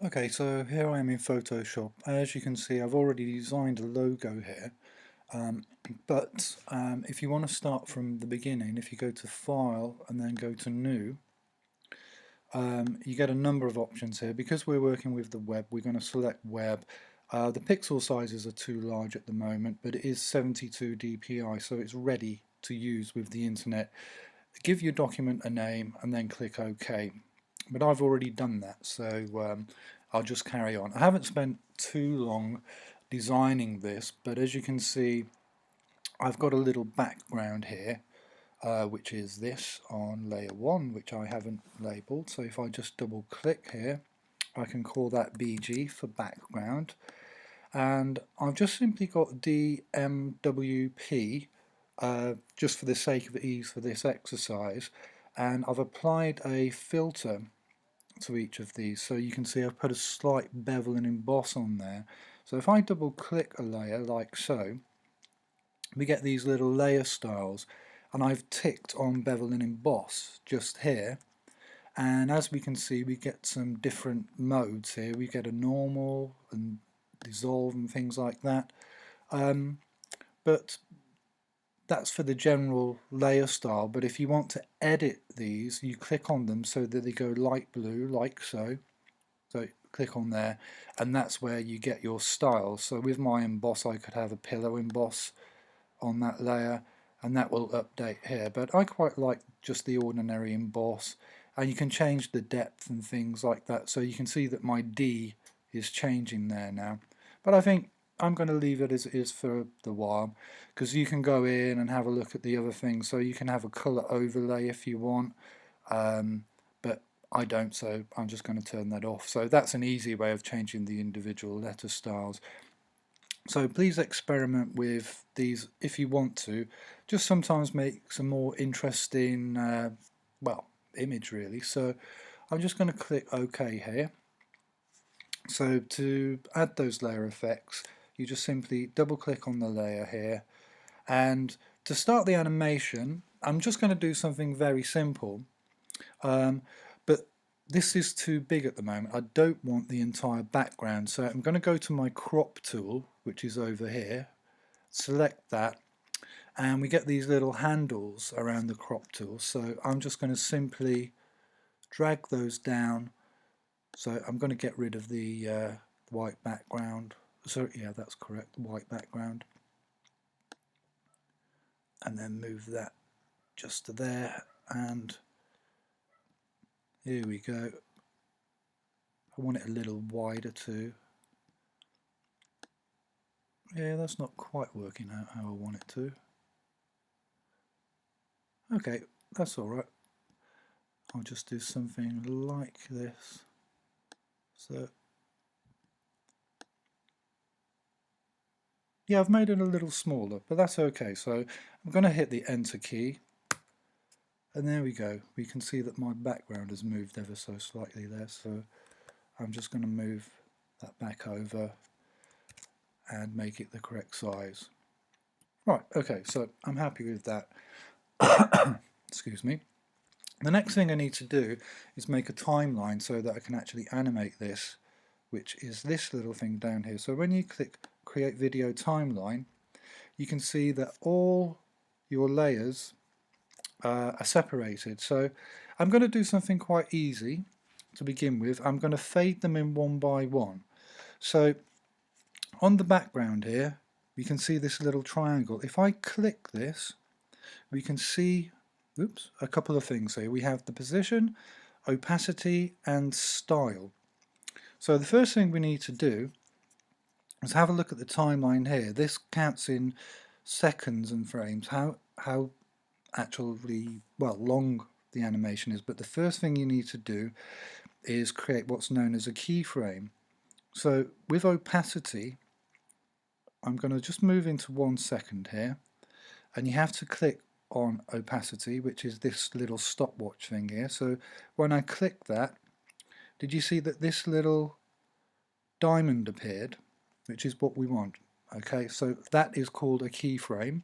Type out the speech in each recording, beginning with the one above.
Okay, so here I am in Photoshop. As you can see, I've already designed a logo here. Um, but if you want to start from the beginning, if you go to File and then go to New, you get a number of options here. Because we're working with the web, we're going to select Web. The pixel sizes are too large at the moment, but it is 72 dpi, so it's ready to use with the internet. Give your document a name and then click OK. But I've already done that, so I'll just carry on. I haven't spent too long designing this, but as you can see, I've got a little background here, which is this on layer 1, which I haven't labeled. So if I just double click here, I can call that BG for background. And I've just simply got DMWP, just for the sake of ease for this exercise, and I've applied a filter to each of these. So you can see I've put a slight bevel and emboss on there. So if I double click a layer like so, we get these little layer styles, and I've ticked on bevel and emboss just here. And as we can see, we get some different modes here. We get a normal and dissolve and things like that. But that's for the general layer style. But if you want to edit these, you click on them so that they go light blue, like so. So click on there, and that's where you get your styles. So with my emboss, I could have a pillow emboss on that layer, and that will update here. But I quite like just the ordinary emboss, and you can change the depth and things like that. So you can see that my D is changing there now. But I think I'm going to leave it as it is for the while, because you can go in and have a look at the other things. So you can have a color overlay if you want, but I don't, so I'm just going to turn that off. So that's an easy way of changing the individual letter styles. So please experiment with these if you want to. Just sometimes make some more interesting, well, image really. So I'm just going to click OK here. So to add those layer effects, you just simply double click on the layer here, and to start the animation, I'm just going to do something very simple. But this is too big at the moment. I don't want the entire background, so I'm going to go to my crop tool, which is over here, select that, and we get these little handles around the crop tool. So I'm just going to simply drag those down. So I'm going to get rid of the white background. So yeah, that's correct, the white background, and then move that just to there, and here we go. I want it a little wider too. Yeah, that's not quite working out how I want it to. Okay, that's alright. I'll just do something like this. So, yeah, I've made it a little smaller, but that's okay. So I'm going to hit the Enter key, and there we go. We can see that my background has moved ever so slightly there. So I'm just going to move that back over and make it the correct size. Right, okay, so I'm happy with that. Excuse me. The next thing I need to do is make a timeline so that I can actually animate this, which is this little thing down here. So when you click Create Video Timeline, you can see that all your layers are separated. So I'm going to do something quite easy to begin with. I'm going to fade them in one by one. So on the background here, we can see this little triangle. If I click this, we can see a couple of things here. We have the position, opacity, and style. So the first thing we need to do is have a look at the timeline here. This counts in seconds and frames, how actually, well, long the animation is. But the first thing you need to do is create what's known as a keyframe. So with opacity, I'm going to just move into 1 second here, and you have to click on opacity, which is this little stopwatch thing here. So when I click that, did you see that this little diamond appeared, which is what we want? Okay, so that is called a keyframe,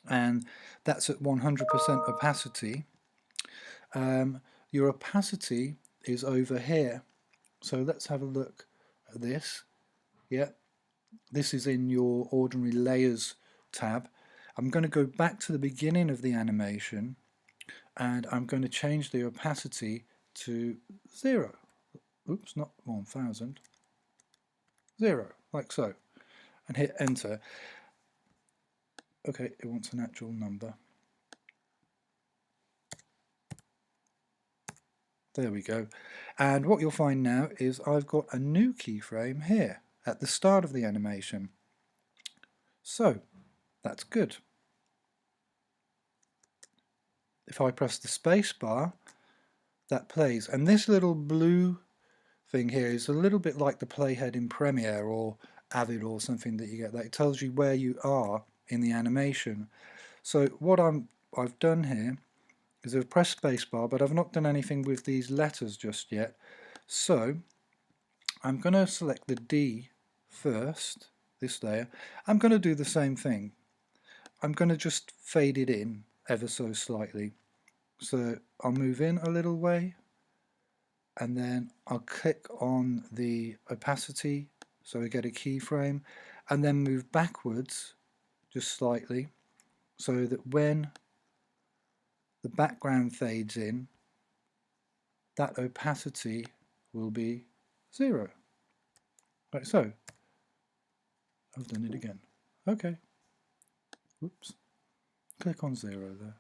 and that's at 100% opacity. Your opacity is over here. So let's have a look at this. Yeah, this is in your ordinary layers tab. I'm going to go back to the beginning of the animation and I'm going to change the opacity to 0. Oops, not 1000. 0, like so. And hit enter. Okay, it wants an actual number. There we go. And what you'll find now is I've got a new keyframe here at the start of the animation. So that's good. If I press the space bar, that plays. And this little blue thing here is a little bit like the playhead in Premiere or Avid or something that you get. That it tells you where you are in the animation. So what I've done here is I've pressed spacebar, but I've not done anything with these letters just yet. So I'm going to select the D first, this layer. I'm going to do the same thing. I'm going to just fade it in ever so slightly. So I'll move in a little way, and then I'll click on the opacity so we get a keyframe, and then move backwards just slightly so that when the background fades in, that opacity will be 0. Like so. I've done it again. Okay. Whoops. Click on 0 there.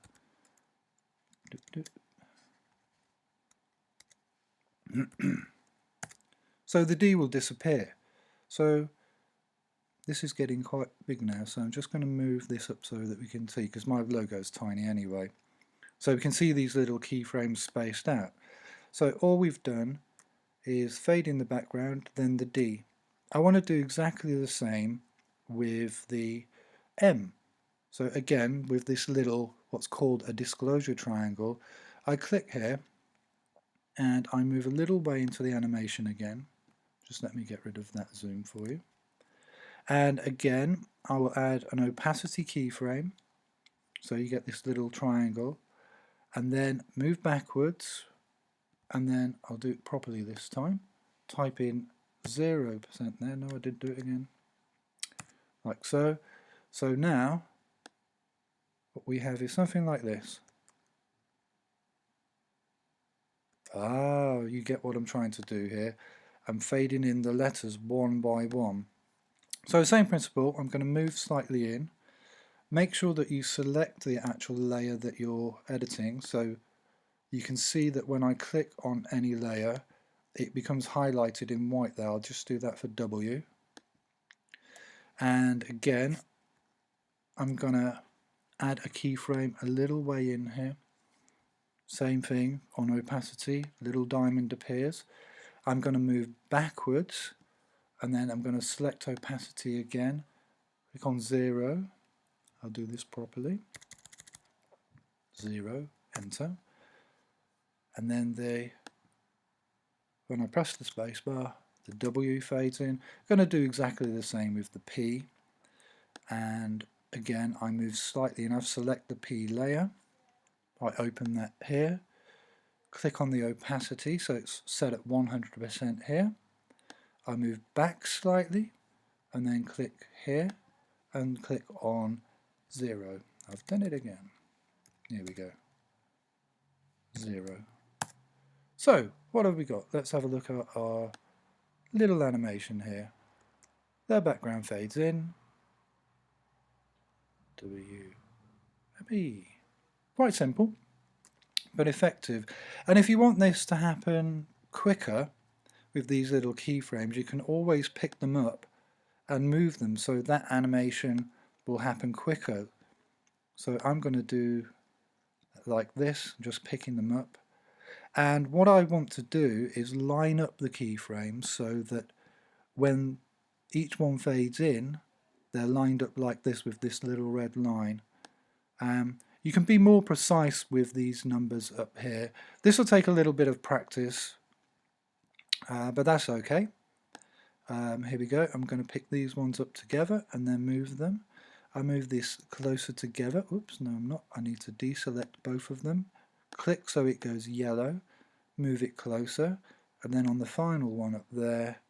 So the D will disappear. So this is getting quite big now, so I'm just going to move this up so that we can see, because my logo is tiny anyway. So we can see these little keyframes spaced out. So all we've done is fade in the background, then the D. I want to do exactly the same with the M. So again, with this little, what's called a disclosure triangle, I click here and I move a little way into the animation again. Just let me get rid of that zoom for you. And again, I will add an opacity keyframe. So you get this little triangle, and then move backwards, and then I'll do it properly this time. Type in 0% there. No, I didn't do it again. Like so. So now what we have is something like this. Ah, you get what I'm trying to do here. I'm fading in the letters one by one. So same principle, I'm going to move slightly in. Make sure that you select the actual layer that you're editing, so you can see that when I click on any layer it becomes highlighted in white there. I'll just do that for W. And again, I'm going to add a keyframe a little way in here. Same thing on opacity, little diamond appears. I'm going to move backwards, and then I'm going to select opacity again, click on 0. I'll do this properly. 0, enter. And then when I press the spacebar, the W fades in. I'm going to do exactly the same with the P. And again, I move slightly enough, select the P layer. I open that here. Click on the opacity, so it's set at 100% here. I move back slightly, and then click here, and click on 0. I've done it again. Here we go. 0. So, what have we got? Let's have a look at our little animation here. The background fades in. W. B. Quite simple, but effective. And if you want this to happen quicker with these little keyframes, you can always pick them up and move them so that animation will happen quicker. So I'm going to do like this, just picking them up. And what I want to do is line up the keyframes so that when each one fades in, they're lined up like this with this little red line. You can be more precise with these numbers up here. This will take a little bit of practice, but that's okay. Here we go. I'm going to pick these ones up together and then move them. I move this closer together. Oops, no I'm not. I need to deselect both of them. Click so it goes yellow. Move it closer. and then on the final one up there,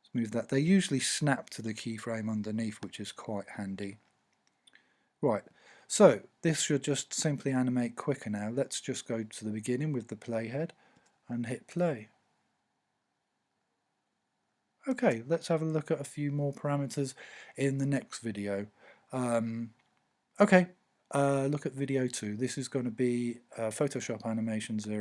let's move that. They usually snap to the keyframe underneath, which is quite handy. Right, so this should just simply animate quicker now. Let's just go to the beginning with the playhead and hit play. Okay, let's have a look at a few more parameters in the next video. Okay, look at video 2. This is going to be Photoshop Animation 0.